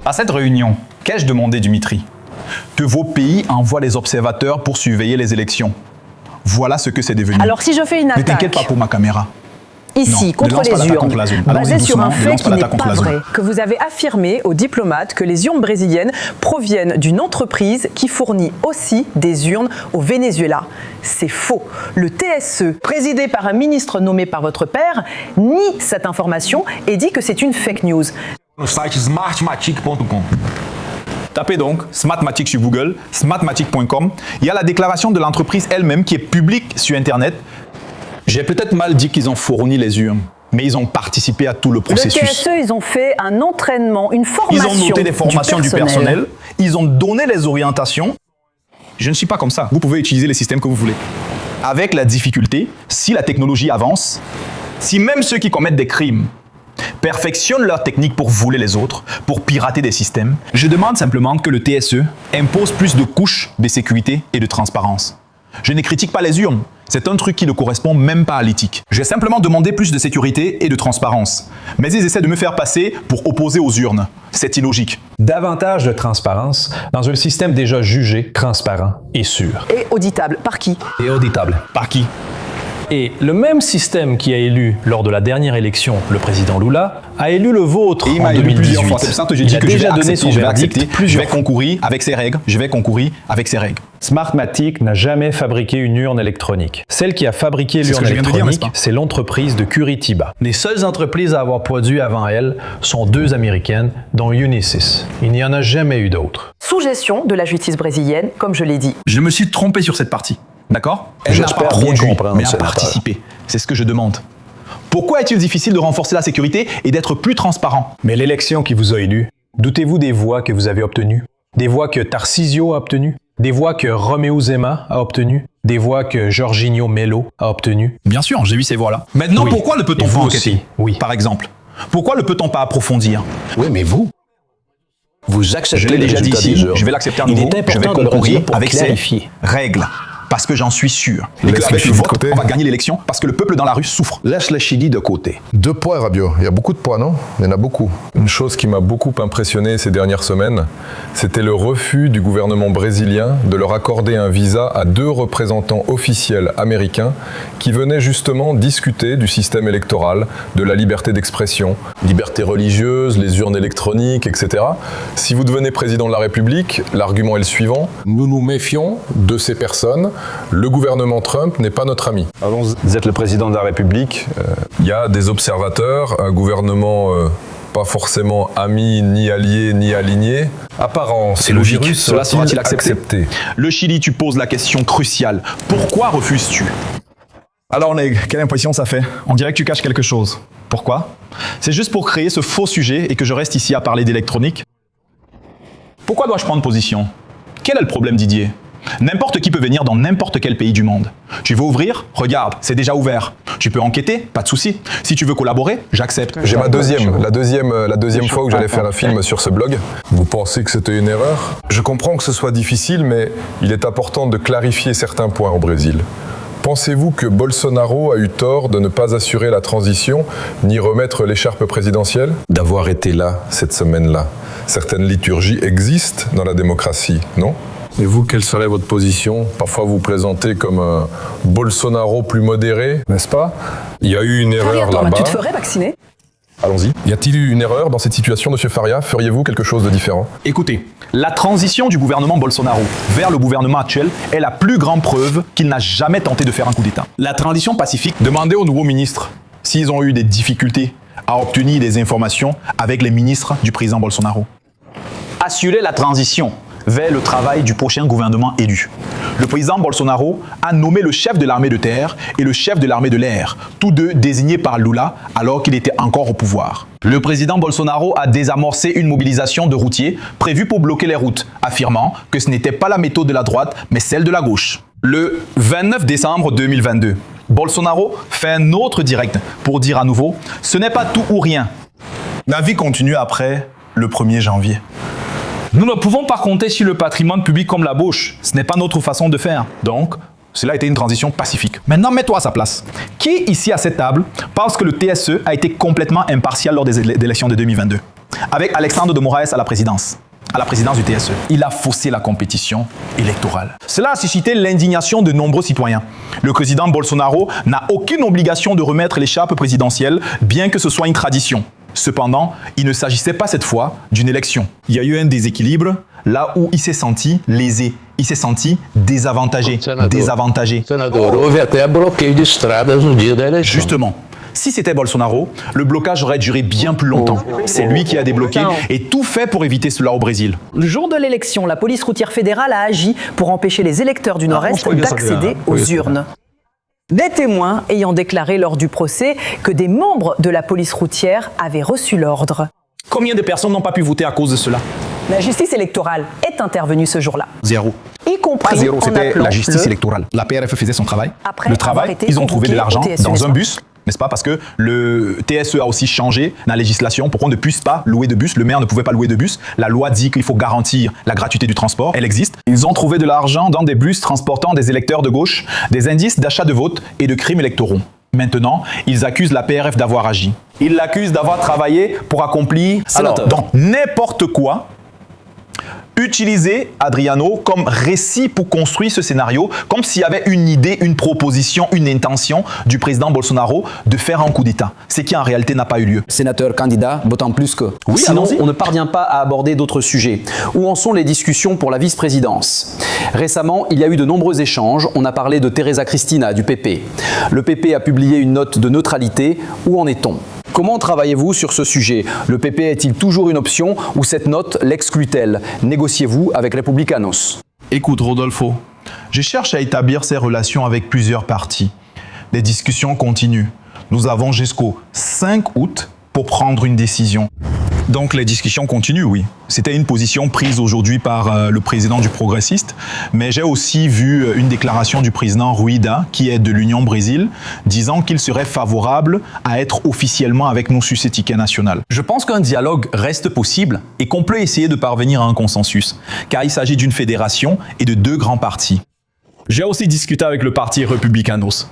À cette réunion, qu'ai-je demandé, Dimitri? Que vos pays envoient les observateurs pour surveiller les élections. Voilà ce que c'est devenu. Alors si je fais une attaque... Ne t'inquiète pas pour ma caméra. Ici, non, contre les urnes, basé sur un fait qui n'est pas vrai, que vous avez affirmé aux diplomates que les urnes brésiliennes proviennent d'une entreprise qui fournit aussi des urnes au Venezuela. C'est faux. Le TSE, présidé par un ministre nommé par votre père, nie cette information et dit que c'est une fake news. No site smartmatic.com. Tapez donc Smartmatic sur Google, smartmatic.com. Il y a la déclaration de l'entreprise elle-même qui est publique sur Internet. J'ai peut-être mal dit qu'ils ont fourni les urnes, mais ils ont participé à tout le processus. Le TSE, ils ont fait un entraînement, une formation. Ils ont noté des formations du personnel, ils ont donné les orientations. Je ne suis pas comme ça. Vous pouvez utiliser les systèmes que vous voulez. Avec la difficulté, si la technologie avance, si même ceux qui commettent des crimes perfectionnent leur technique pour voler les autres, pour pirater des systèmes, je demande simplement que le TSE impose plus de couches de sécurité et de transparence. Je ne critique pas les urnes, c'est un truc qui ne correspond même pas à l'éthique. J'ai simplement demandé plus de sécurité et de transparence. Mais ils essaient de me faire passer pour opposer aux urnes. C'est illogique. Davantage de transparence dans un système déjà jugé transparent et sûr. Et auditable. Par qui? Et auditable. Par qui? Et le même système qui a élu lors de la dernière élection le président Lula a élu le vôtre et il en 2018. C'est pour ça que j'ai dit que je vais accepter, je vais accepter, je vais concourir avec ses règles, Smartmatic n'a jamais fabriqué une urne électronique. Celle qui a fabriqué l'urne électronique, c'est l'entreprise de Curitiba. Les seules entreprises à avoir produit avant elle sont deux américaines, dont Unisys. Il n'y en a jamais eu d'autres. Sous gestion de la justice brésilienne, comme je l'ai dit. Je me suis trompé sur cette partie. D'accord? Elle n'a pas produit, mais a participé. C'est ce que je demande. Pourquoi est-il difficile de renforcer la sécurité et d'être plus transparent? Mais l'élection qui vous a élu, doutez-vous des voix que vous avez obtenues? Des voix que Tarcísio a obtenues? Des voix que Romeo Zema a obtenues? Des voix que Jorginho Melo a obtenues? Bien sûr, j'ai vu ces voix-là. Maintenant, oui. Pourquoi ne peut-on pas enquêter? Oui. Par exemple. Pourquoi ne peut-on pas approfondir? Oui, mais vous acceptez. Je l'ai déjà dit ici, je vais l'accepter à nouveau. Il est important je vais concourir pour avec clarifier. ces règles. Parce que j'en suis sûr. Et qu'avec le vote, on va gagner l'élection parce que le peuple dans la rue souffre. Laisse le Chili de côté. 2 points, Rabiot. Il y a beaucoup de points, non? Il y en a beaucoup. Une chose qui m'a beaucoup impressionné ces dernières semaines, c'était le refus du gouvernement brésilien de leur accorder un visa à 2 représentants officiels américains qui venaient justement discuter du système électoral, de la liberté d'expression, liberté religieuse, les urnes électroniques, etc. Si vous devenez président de la République, l'argument est le suivant. Nous nous méfions de ces personnes. Le gouvernement Trump n'est pas notre ami. Vous êtes le président de la République. Il y a des observateurs, un gouvernement pas forcément ami, ni allié, ni aligné. Apparence. C'est logique. Cela sera-t-il accepté? Le Chili, tu poses la question cruciale. Pourquoi refuses-tu? Alors Neg, quelle impression ça fait? On dirait que tu caches quelque chose. Pourquoi? C'est juste pour créer ce faux sujet et que je reste ici à parler d'électronique? Pourquoi dois-je prendre position? Quel est le problème, Didier? N'importe qui peut venir dans n'importe quel pays du monde. Tu veux ouvrir? Regarde, c'est déjà ouvert. Tu peux enquêter? Pas de souci. Si tu veux collaborer, j'accepte. J'ai la deuxième fois où j'allais faire un film sur ce blog. Vous pensez que c'était une erreur? Je comprends que ce soit difficile, mais il est important de clarifier certains points au Brésil. Pensez-vous que Bolsonaro a eu tort de ne pas assurer la transition ni remettre l'écharpe présidentielle? D'avoir été là cette semaine-là. Certaines liturgies existent dans la démocratie, non? Et vous, quelle serait votre position? Parfois vous présentez comme un Bolsonaro plus modéré, n'est-ce pas? Il y a eu une erreur là-bas. Tu te ferais vacciner? Allons-y. Y a-t-il eu une erreur dans cette situation, Monsieur Faria? Feriez-vous quelque chose de différent? Écoutez, la transition du gouvernement Bolsonaro vers le gouvernement actuel est la plus grande preuve qu'il n'a jamais tenté de faire un coup d'État. La transition pacifique, demandez aux nouveaux ministres s'ils ont eu des difficultés à obtenir des informations avec les ministres du président Bolsonaro. Assurer la transition vers le travail du prochain gouvernement élu. Le président Bolsonaro a nommé le chef de l'armée de terre et le chef de l'armée de l'air, tous deux désignés par Lula alors qu'il était encore au pouvoir. Le président Bolsonaro a désamorcé une mobilisation de routiers prévue pour bloquer les routes, affirmant que ce n'était pas la méthode de la droite, mais celle de la gauche. Le 29 décembre 2022, Bolsonaro fait un autre direct pour dire à nouveau « Ce n'est pas tout ou rien ». La vie continue après le 1er janvier. Nous ne pouvons pas compter sur le patrimoine public comme la gauche. Ce n'est pas notre façon de faire. Donc, Cela a été une transition pacifique. Maintenant, mets-toi à sa place. Qui ici à cette table pense que le TSE a été complètement impartial lors des élections de 2022 avec Alexandre de Moraes à la présidence du TSE. Il a faussé la compétition électorale. Cela a suscité l'indignation de nombreux citoyens. Le président Bolsonaro n'a aucune obligation de remettre l'écharpe présidentielle, bien que ce soit une tradition. Cependant, il ne s'agissait pas cette fois d'une élection. Il y a eu un déséquilibre là où il s'est senti lésé. Il s'est senti désavantagé. Justement, si c'était Bolsonaro, le blocage aurait duré bien plus longtemps. C'est lui qui a débloqué et tout fait pour éviter cela au Brésil. Le jour de l'élection, la police routière fédérale a agi pour empêcher les électeurs du Nord-Est d'accéder aux urnes. Des témoins ayant déclaré lors du procès que des membres de la police routière avaient reçu l'ordre. Combien de personnes n'ont pas pu voter à cause de cela? La justice électorale est intervenue ce jour-là. Zéro. Y compris Pas zéro, en c'était appelant la justice le- électorale. La PRF faisait son travail. Après Le avoir travail, été ils ont trouvé de convoqués l'argent au TSE, dans n'est-ce un pas bus, n'est-ce pas? Parce que le TSE a aussi changé la législation pour qu'on ne puisse pas louer de bus. Le maire ne pouvait pas louer de bus. La loi dit qu'il faut garantir la gratuité du transport. Elle existe. Ils ont trouvé de l'argent dans des bus transportant des électeurs de gauche, des indices d'achat de vote et de crimes électoraux. Maintenant, ils accusent la PRF d'avoir agi. Ils l'accusent d'avoir travaillé pour accomplir donc n'importe quoi. Utiliser Adriano comme récit pour construire ce scénario, comme s'il y avait une idée, une proposition, une intention du président Bolsonaro de faire un coup d'État, ce qui en réalité n'a pas eu lieu. Sénateur candidat, d'autant plus que sinon on ne parvient pas à aborder d'autres sujets. Où en sont les discussions pour la vice-présidence? Récemment, il y a eu de nombreux échanges. On a parlé de Teresa Cristina du PP. Le PP a publié une note de neutralité. Où en est-on? Comment travaillez-vous sur ce sujet? Le PP est-il toujours une option ou cette note l'exclut-elle? Négociez-vous avec Republicanos? Écoute Rodolfo, je cherche à établir ces relations avec plusieurs partis. Les discussions continuent. Nous avons jusqu'au 5 août pour prendre une décision. Donc les discussions continuent, oui. C'était une position prise aujourd'hui par le président du Progressiste, mais j'ai aussi vu une déclaration du président Ruida, qui est de l'Union Brésil, disant qu'il serait favorable à être officiellement avec nous sur ce ticket national. Je pense qu'un dialogue reste possible et qu'on peut essayer de parvenir à un consensus, car il s'agit d'une fédération et de deux grands partis. J'ai aussi discuté avec le parti Republicanos.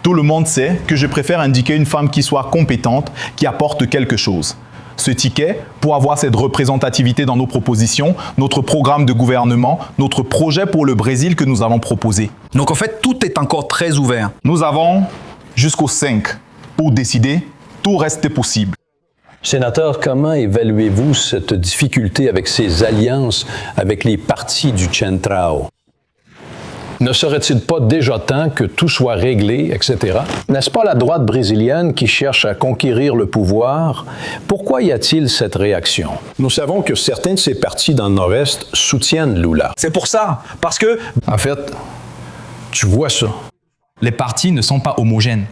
Tout le monde sait que je préfère indiquer une femme qui soit compétente, qui apporte quelque chose. Ce ticket, pour avoir cette représentativité dans nos propositions, notre programme de gouvernement, notre projet pour le Brésil que nous allons proposer. Donc en fait, tout est encore très ouvert. Nous avons jusqu'au 5 pour décider, tout reste possible. Sénateur, comment évaluez-vous cette difficulté avec ces alliances avec les partis du Centrao? Ne serait-il pas déjà temps que tout soit réglé, etc.? N'est-ce pas la droite brésilienne qui cherche à conquérir le pouvoir? Pourquoi y a-t-il cette réaction? Nous savons que certains de ces partis dans le Nord-Est soutiennent Lula. C'est pour ça, parce que, En fait, tu vois ça. les partis ne sont pas homogènes.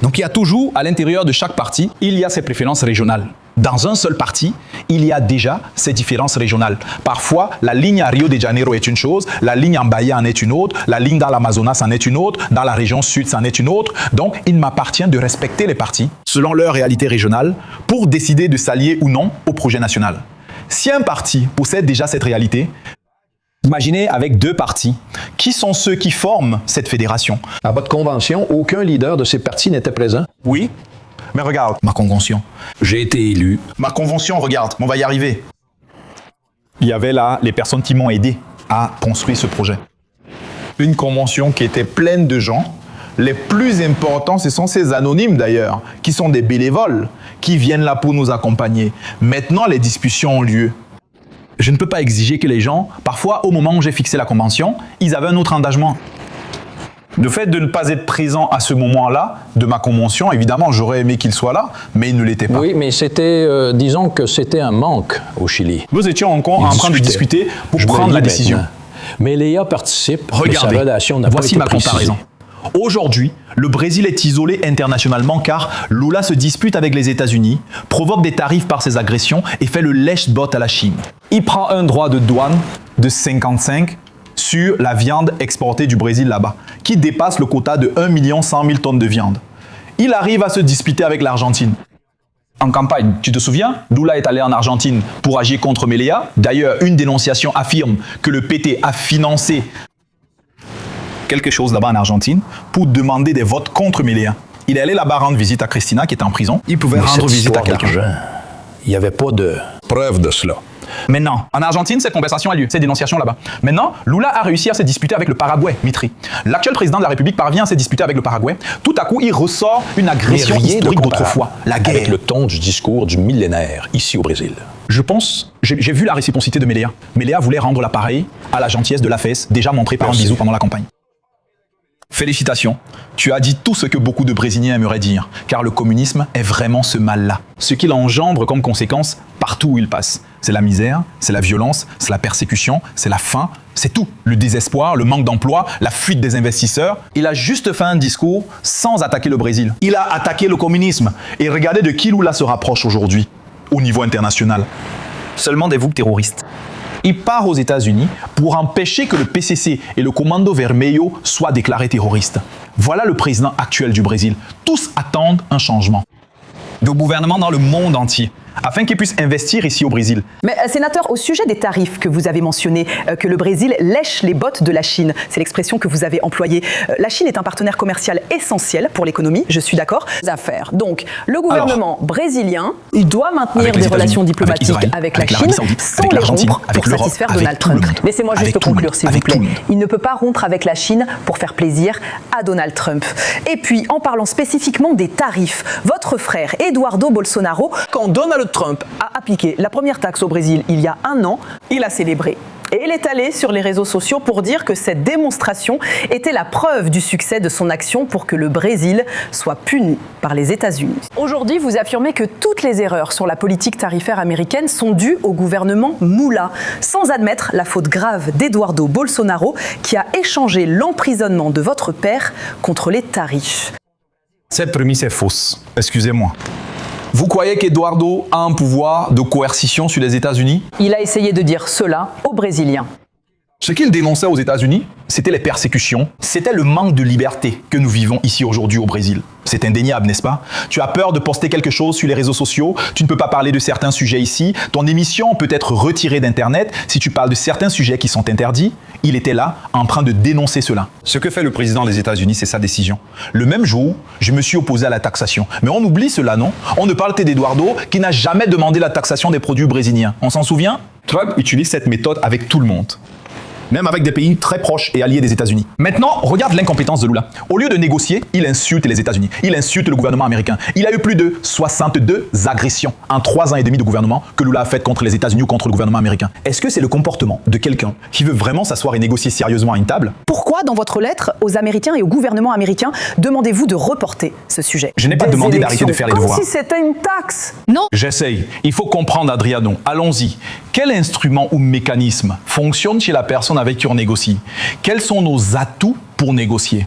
Donc il y a toujours, à l'intérieur de chaque parti, il y a ses préférences régionales. Dans un seul parti, il y a déjà ces différences régionales. Parfois, la ligne à Rio de Janeiro est une chose, la ligne en Bahia en est une autre, la ligne dans l'Amazonas en est une autre, dans la région sud, c'en est une autre. Donc, il m'appartient de respecter les partis, selon leur réalité régionale, pour décider de s'allier ou non au projet national. Si un parti possède déjà cette réalité, imaginez avec deux partis. Qui sont ceux qui forment cette fédération? À votre convention, aucun leader de ces partis n'était présent. Oui, mais regarde ma convention. J'ai été élu. Ma convention, regarde, on va y arriver. Il y avait là les personnes qui m'ont aidé à construire ce projet. Une convention qui était pleine de gens. Les plus importants, ce sont ces anonymes d'ailleurs, qui sont des bénévoles, qui viennent là pour nous accompagner. Maintenant, les discussions ont lieu. Je ne peux pas exiger que les gens, parfois au moment où j'ai fixé la convention, ils avaient un autre engagement. Le fait de ne pas être présent à ce moment-là de ma convention, évidemment, j'aurais aimé qu'il soit là, mais il ne l'était pas. Oui, mais c'était, disons que c'était un manque au Chili. Nous étions encore en train de discuter pour prendre la décision. Mais Léa participe. Regardez, sa relation n'a voici pas ma été précisée. comparaison. Aujourd'hui, le Brésil est isolé internationalement car Lula se dispute avec les États-Unis, provoque des tarifs par ses agressions et fait le lèche-botte à la Chine. Il prend un droit de douane de 55 sur la viande exportée du Brésil là-bas, qui dépasse le quota de 1 100 000 tonnes de viande. Il arrive à se disputer avec l'Argentine. En campagne, tu te souviens, Lula est allé en Argentine pour agir contre Milei. D'ailleurs, une dénonciation affirme que le PT a financé quelque chose là-bas en Argentine pour demander des votes contre Milei. Il est allé là-bas rendre visite à Cristina qui était en prison. Il pouvait rendre visite à quelqu'un. Il n'y avait pas de preuve de cela. Maintenant, en Argentine, cette conversation a lieu, cette dénonciation là-bas. Maintenant, Lula a réussi à se disputer avec le Paraguay, Mitri. L'actuel président de la République parvient à se disputer avec le Paraguay. Tout à coup, il ressort une agression historique d'autrefois, la guerre. Avec le ton du discours du millénaire, ici au Brésil. Je pense, j'ai vu la réciprocité de Milei. Milei voulait rendre l'appareil à la gentillesse de la FES, déjà montré par un bisou pendant la campagne. Félicitations, tu as dit tout ce que beaucoup de Brésiliens aimeraient dire, car le communisme est vraiment ce mal-là. Ce qu'il engendre comme conséquence partout où il passe. C'est la misère, c'est la violence, c'est la persécution, c'est la faim, c'est tout. Le désespoir, le manque d'emploi, la fuite des investisseurs. Il a juste fait un discours sans attaquer le Brésil. Il a attaqué le communisme. Et regardez de qui Lula se rapproche aujourd'hui, au niveau international. Seulement des groupes terroristes. Il part aux États-Unis pour empêcher que le PCC et le Comando Vermelho soient déclarés terroristes. Voilà le président actuel du Brésil. Tous attendent un changement de gouvernement dans le monde entier, afin qu'ils puissent investir ici au Brésil. Mais sénateur, au sujet des tarifs que vous avez mentionnés, que le Brésil lèche les bottes de la Chine, c'est l'expression que vous avez employée. La Chine est un partenaire commercial essentiel pour l'économie, je suis d'accord. Affaires. Donc, le gouvernement brésilien, il doit maintenir des relations diplomatiques avec la Chine sans les rompre pour satisfaire Donald Trump. Laissez-moi juste conclure, s'il vous plaît. Il ne peut pas rompre avec la Chine pour faire plaisir à Donald Trump. Et puis, en parlant spécifiquement des tarifs, votre frère Eduardo Bolsonaro, quand Donald Trump a appliqué la première taxe au Brésil il y a 1 an, il a célébré. Et il est allé sur les réseaux sociaux pour dire que cette démonstration était la preuve du succès de son action pour que le Brésil soit puni par les États-Unis. Aujourd'hui, vous affirmez que toutes les erreurs sur la politique tarifaire américaine sont dues au gouvernement Lula, sans admettre la faute grave d'Eduardo Bolsonaro qui a échangé l'emprisonnement de votre père contre les tarifs. Cette prémisse est fausse. Excusez-moi. Vous croyez qu'Eduardo a un pouvoir de coercition sur les États-Unis? Il a essayé de dire cela aux Brésiliens. Ce qu'il dénonçait aux États-Unis, c'était les persécutions, c'était le manque de liberté que nous vivons ici aujourd'hui au Brésil. C'est indéniable, n'est-ce pas? Tu as peur de poster quelque chose sur les réseaux sociaux, tu ne peux pas parler de certains sujets ici, ton émission peut être retirée d'Internet si tu parles de certains sujets qui sont interdits. Il était là en train de dénoncer cela. Ce que fait le président des États-Unis, c'est sa décision. Le même jour, je me suis opposé à la taxation. Mais on oublie cela, non? On ne parle que d'Eduardo qui n'a jamais demandé la taxation des produits brésiliens. On s'en souvient? Trump utilise cette méthode avec tout le monde. Même avec des pays très proches et alliés des États-Unis. Maintenant, regarde l'incompétence de Lula. Au lieu de négocier, il insulte les États-Unis. Il insulte le gouvernement américain. Il a eu plus de 62 agressions en 3 ans et demi de gouvernement que Lula a faites contre les États-Unis ou contre le gouvernement américain. Est-ce que c'est le comportement de quelqu'un qui veut vraiment s'asseoir et négocier sérieusement à une table? Pourquoi, dans votre lettre aux Américains et au gouvernement américain, demandez-vous de reporter ce sujet? Je n'ai pas demandé d'arrêter de faire les devoirs. Comme si c'était une taxe. Non. J'essaye. Il faut comprendre, Adriano. Allons-y. Quel instrument ou mécanisme fonctionne chez la personne avec qui on négocie? Quels sont nos atouts pour négocier?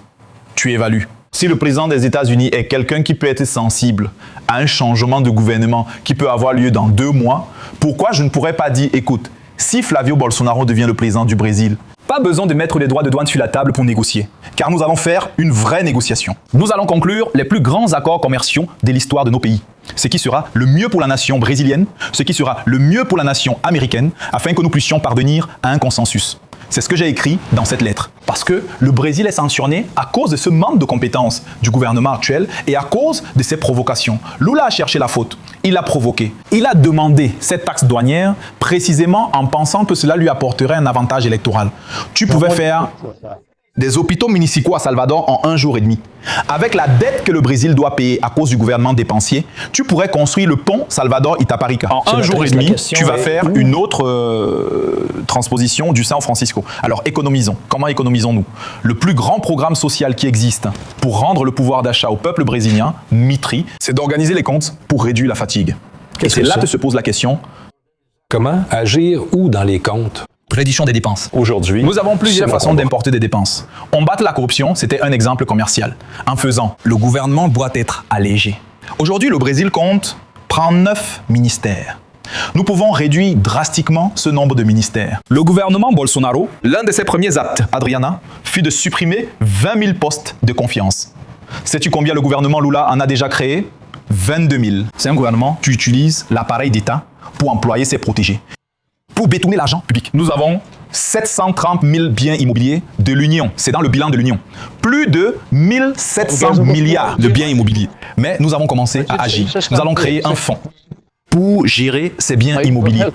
Tu évalues. Si le président des États-Unis est quelqu'un qui peut être sensible à un changement de gouvernement qui peut avoir lieu dans 2 mois, pourquoi je ne pourrais pas dire, écoute, si Flavio Bolsonaro devient le président du Brésil, pas besoin de mettre les droits de douane sur la table pour négocier, car nous allons faire une vraie négociation. Nous allons conclure les plus grands accords commerciaux de l'histoire de nos pays. Ce qui sera le mieux pour la nation brésilienne, ce qui sera le mieux pour la nation américaine, afin que nous puissions parvenir à un consensus. C'est ce que j'ai écrit dans cette lettre. Parce que le Brésil est sanctionné à cause de ce manque de compétences du gouvernement actuel et à cause de ses provocations. Lula a cherché la faute. Il a provoqué. Il a demandé cette taxe douanière précisément en pensant que cela lui apporterait un avantage électoral. Tu pouvais faire des hôpitaux municipaux à Salvador en 1 jour et demi. Avec la dette que le Brésil doit payer à cause du gouvernement dépensier, tu pourrais construire le pont Salvador-Itaparica. En 1 jour et demi, tu vas faire une autre transposition du San Francisco. Alors économisons. Comment économisons-nous? Le plus grand programme social qui existe pour rendre le pouvoir d'achat au peuple brésilien, Mitri, c'est d'organiser les comptes pour réduire la fatigue. Et c'est là que se pose la question. Comment agir où dans les comptes? Prédiction des dépenses. Aujourd'hui, nous avons plusieurs façons d'importer des dépenses. Combattre la corruption, c'était un exemple commercial. En faisant, le gouvernement doit être allégé. Aujourd'hui, le Brésil compte 39 ministères. Nous pouvons réduire drastiquement ce nombre de ministères. Le gouvernement Bolsonaro, l'un de ses premiers actes, Adriana, fut de supprimer 20 000 postes de confiance. Sais-tu combien le gouvernement Lula en a déjà créé? 22 000. C'est un gouvernement qui utilise l'appareil d'État pour employer ses protégés. Pour bétonner l'argent public. Nous avons 730 000 biens immobiliers de l'Union. C'est dans le bilan de l'Union. Plus de 1700 milliards de biens immobiliers. Mais nous avons commencé à agir. Nous allons créer un fonds pour gérer ces biens immobiliers.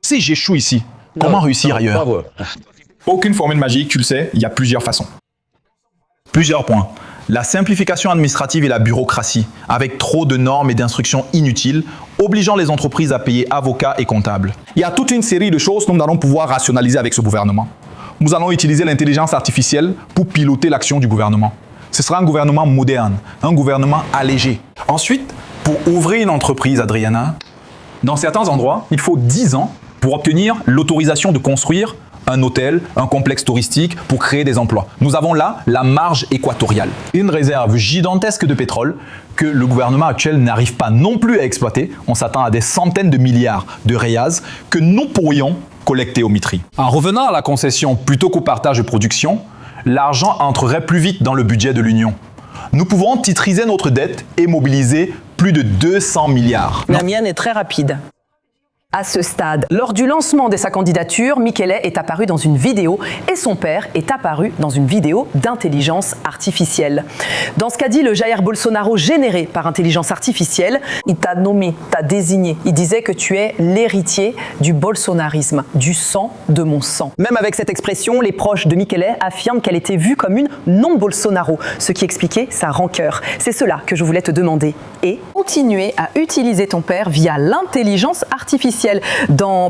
Si j'échoue ici, comment réussir ailleurs? Aucune formule magique, tu le sais, il y a plusieurs façons. Plusieurs points. La simplification administrative et la bureaucratie, avec trop de normes et d'instructions inutiles, obligeant les entreprises à payer avocats et comptables. Il y a toute une série de choses que nous allons pouvoir rationaliser avec ce gouvernement. Nous allons utiliser l'intelligence artificielle pour piloter l'action du gouvernement. Ce sera un gouvernement moderne, un gouvernement allégé. Ensuite, pour ouvrir une entreprise, Adriana, dans certains endroits, il faut 10 ans pour obtenir l'autorisation de construire un hôtel, un complexe touristique pour créer des emplois. Nous avons là la marge équatoriale. Une réserve gigantesque de pétrole que le gouvernement actuel n'arrive pas non plus à exploiter. On s'attend à des centaines de milliards de réals que nous pourrions collecter au Mitri. En revenant à la concession plutôt qu'au partage de production, l'argent entrerait plus vite dans le budget de l'Union. Nous pouvons titriser notre dette et mobiliser plus de 200 milliards. La mienne est très rapide. À ce stade, lors du lancement de sa candidature, Michele est apparu dans une vidéo et son père est apparu dans une vidéo d'intelligence artificielle. Dans ce qu'a dit le Jair Bolsonaro généré par intelligence artificielle, il t'a nommé, t'a désigné. Il disait que tu es l'héritier du bolsonarisme, du sang de mon sang. Même avec cette expression, les proches de Michele affirment qu'elle était vue comme une non-Bolsonaro, ce qui expliquait sa rancœur. C'est cela que je voulais te demander. Et continuer à utiliser ton père via l'intelligence artificielle.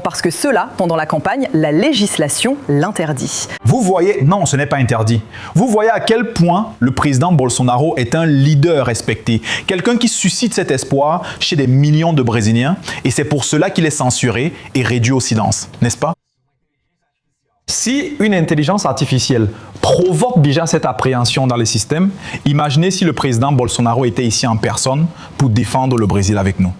Parce que cela, pendant la campagne, la législation l'interdit. Vous voyez, non, ce n'est pas interdit. Vous voyez à quel point le président Bolsonaro est un leader respecté, quelqu'un qui suscite cet espoir chez des millions de Brésiliens, et c'est pour cela qu'il est censuré et réduit au silence, n'est-ce pas? Si une intelligence artificielle provoque déjà cette appréhension dans les systèmes, imaginez si le président Bolsonaro était ici en personne pour défendre le Brésil avec nous.